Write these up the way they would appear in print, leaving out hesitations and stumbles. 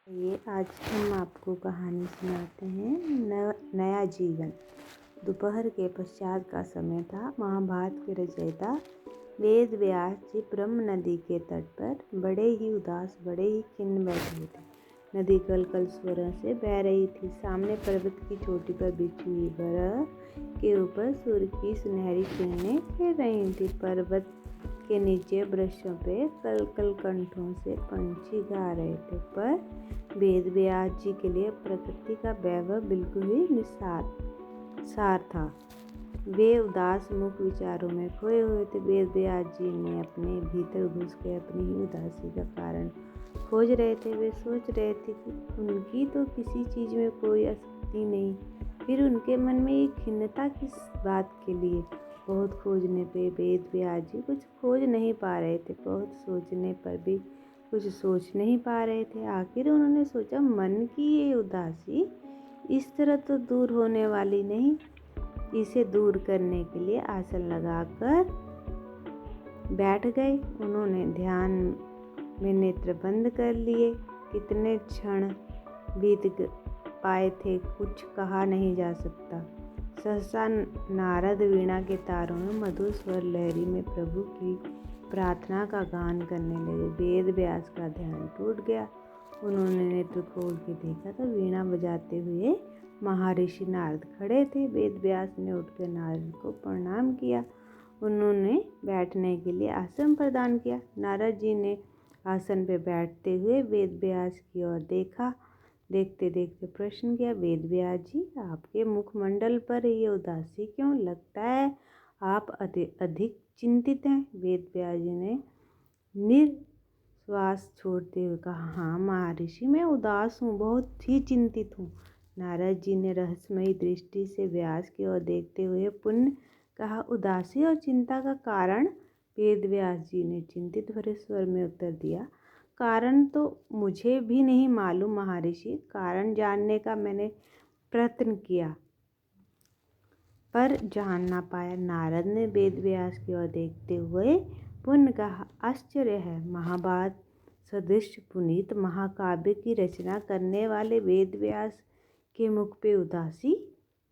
ये आज हम आपको कहानी सुनाते हैं नया जीवन। दोपहर के पश्चात का समय था। महाभारत के रचयिता वेद व्यास जी ब्रह्म नदी के तट पर बड़े ही उदास, बड़े ही खिन्न बैठे हुए थे। नदी कल कल स्वरों से बह रही थी। सामने पर्वत की चोटी पर बिछी हुई बर्फ के ऊपर सूर्य की सुनहरी किरणें खेल रही थी। पर्वत के नीचे वृक्षों पे कल कल कंठों से पंछी गा रहे थे। पर वेद व्यास जी के लिए प्रकृति का वैभव बिल्कुल ही निस्सार था। वे उदास मुख विचारों में खोए हुए थे। वेद व्यास जी ने अपने भीतर घुस के अपनी ही उदासी का कारण खोज रहे थे। वे सोच रहे थे कि उनकी तो किसी चीज़ में कोई आसक्ति नहीं, फिर उनके मन में ये खिन्नता किस बात के लिए। बहुत खोजने पे वेद व्यास जी कुछ खोज नहीं पा रहे थे। बहुत सोचने पर भी कुछ सोच नहीं पा रहे थे। आखिर उन्होंने सोचा, मन की ये उदासी इस तरह तो दूर होने वाली नहीं। इसे दूर करने के लिए आसन लगाकर बैठ गए। उन्होंने ध्यान में नेत्र बंद कर लिए। कितने क्षण बीत पाए थे, कुछ कहा नहीं जा सकता। सहसा नारद वीणा के तारों में मधुर स्वर लहरी में प्रभु की प्रार्थना का गान करने लगे। वेद व्यास का ध्यान टूट गया। उन्होंने नेत्र खोल के देखा तो वीणा बजाते हुए महर्षि नारद खड़े थे। वेद व्यास ने उठकर नारद को प्रणाम किया। उन्होंने बैठने के लिए आसन प्रदान किया। नारद जी ने आसन पर बैठते हुए वेद व्यास की ओर देखा। देखते देखते प्रश्न किया, वेद व्यास जी, आपके मुखमंडल पर ये उदासी क्यों? लगता है आप अधिक चिंतित हैं। वेद व्यास जी ने निश्वास छोड़ते हुए कहा, हाँ महर्षि, मैं उदास हूँ, बहुत ही चिंतित हूँ। नारद जी ने रहस्यमयी दृष्टि से व्यास की ओर देखते हुए पुनः कहा, उदासी और चिंता का कारण? वेद व्यास जी ने चिंतित भरे स्वर में उत्तर दिया, कारण तो मुझे भी नहीं मालूम महर्षि। कारण जानने का मैंने प्रयत्न किया पर जान ना पाया। नारद ने वेद व्यास की ओर देखते हुए पुनः कहा, आश्चर्य है, महाभारत सदृश पुनीत महाकाव्य की रचना करने वाले वेद व्यास के मुख पे उदासी।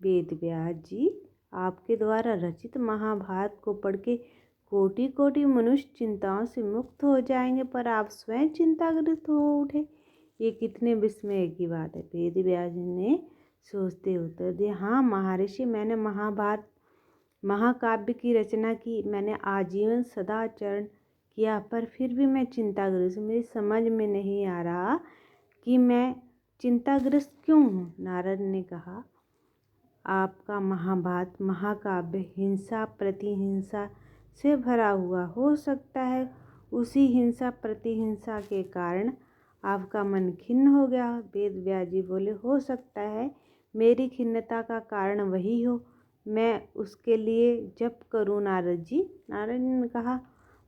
वेद व्यास जी, आपके द्वारा रचित महाभारत को पढ़ के कोटि कोटि मनुष्य चिंताओं से मुक्त हो जाएंगे, पर आप स्वयं चिंताग्रस्त हो उठे। ये कितने विस्मय की बात है। वेद व्यास जी ने सोचते उत्तर दिया, हाँ महर्षि, मैंने महाभारत महाकाव्य की रचना की। मैंने आजीवन सदाचरण किया, पर फिर भी मैं चिंताग्रस्त। मेरी समझ में नहीं आ रहा कि मैं चिंताग्रस्त क्यों हूँ। नारद ने कहा, आपका महाभारत महाकाव्य हिंसा प्रतिहिंसा से भरा हुआ हो सकता है। उसी हिंसा प्रतिहिंसा के कारण आपका मन खिन्न हो गया। वेद व्यास जी बोले, हो सकता है मेरी खिन्नता का कारण वही हो। मैं उसके लिए जप करूं नारद जी। नारद ने कहा,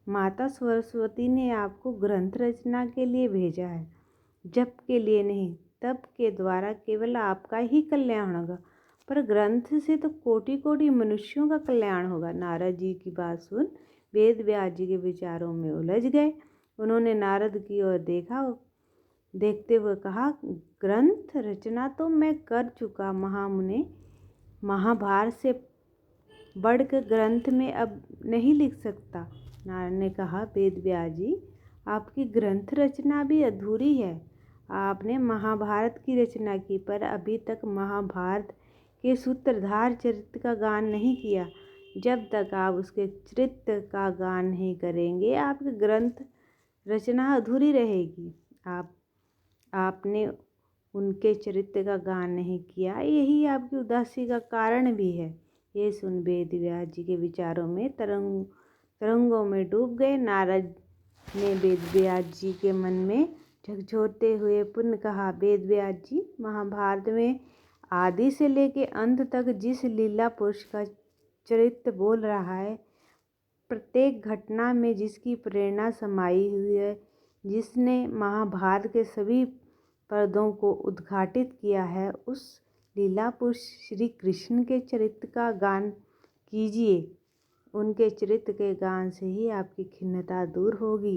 माता सरस्वती ने आपको ग्रंथ रचना के लिए भेजा है, जप के लिए नहीं। तप के द्वारा केवल आपका ही कल्याण होगा, पर ग्रंथ से तो कोटि कोटि मनुष्यों का कल्याण होगा। नारद जी की बात सुन वेद व्यास जी के विचारों में उलझ गए। उन्होंने नारद की ओर देखा, देखते हुए कहा, ग्रंथ रचना तो मैं कर चुका महामुने। महाभारत से बढ़कर ग्रंथ में अब नहीं लिख सकता। नारद ने कहा, वेद व्यास जी, आपकी ग्रंथ रचना भी अधूरी है। आपने महाभारत की रचना की, पर अभी तक महाभारत के सूत्रधार चरित्र का गान नहीं किया। जब तक आप उसके चरित्र का गान नहीं करेंगे, आपकी ग्रंथ रचना अधूरी रहेगी। आपने उनके चरित्र का गान नहीं किया, यही आपकी उदासी का कारण भी है। ये सुन वेद व्यास जी के विचारों में तरंगों में डूब गए। नारद ने वेद व्यास जी के मन में झकझोरते हुए पुनः कहा, वेद व्यास जी, महाभारत में आदि से लेके अंत तक जिस लीला पुरुष का चरित्र बोल रहा है, प्रत्येक घटना में जिसकी प्रेरणा समाई हुई है, जिसने महाभारत के सभी पर्दों को उद्घाटित किया है, उस लीला पुरुष श्री कृष्ण के चरित्र का गान कीजिए। उनके चरित्र के गान से ही आपकी खिन्नता दूर होगी।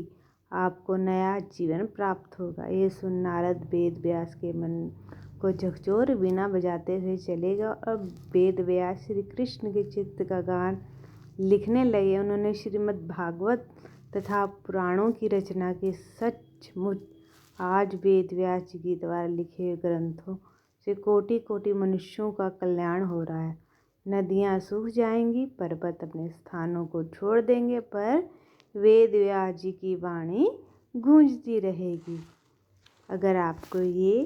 आपको नया जीवन प्राप्त होगा। ये सुन नारद वेद व्यास के मन को झकझोर वीणा बजाते हुए चलेगा और वेद व्यास श्री कृष्ण के चित्त का गान लिखने लगे। उन्होंने श्रीमद् भागवत तथा पुराणों की रचना की। सचमुच आज वेद व्यास जी के द्वारा लिखे हुए ग्रंथों से कोटि कोटि मनुष्यों का कल्याण हो रहा है। नदियाँ सूख जाएंगी, पर्वत अपने स्थानों को छोड़ देंगे, पर वेद व्यास जी की वाणी गूंजती रहेगी। अगर आपको ये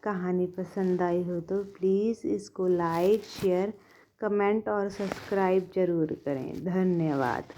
कहानी पसंद आई हो तो प्लीज़ इसको लाइक, शेयर, कमेंट और सब्सक्राइब ज़रूर करें। धन्यवाद।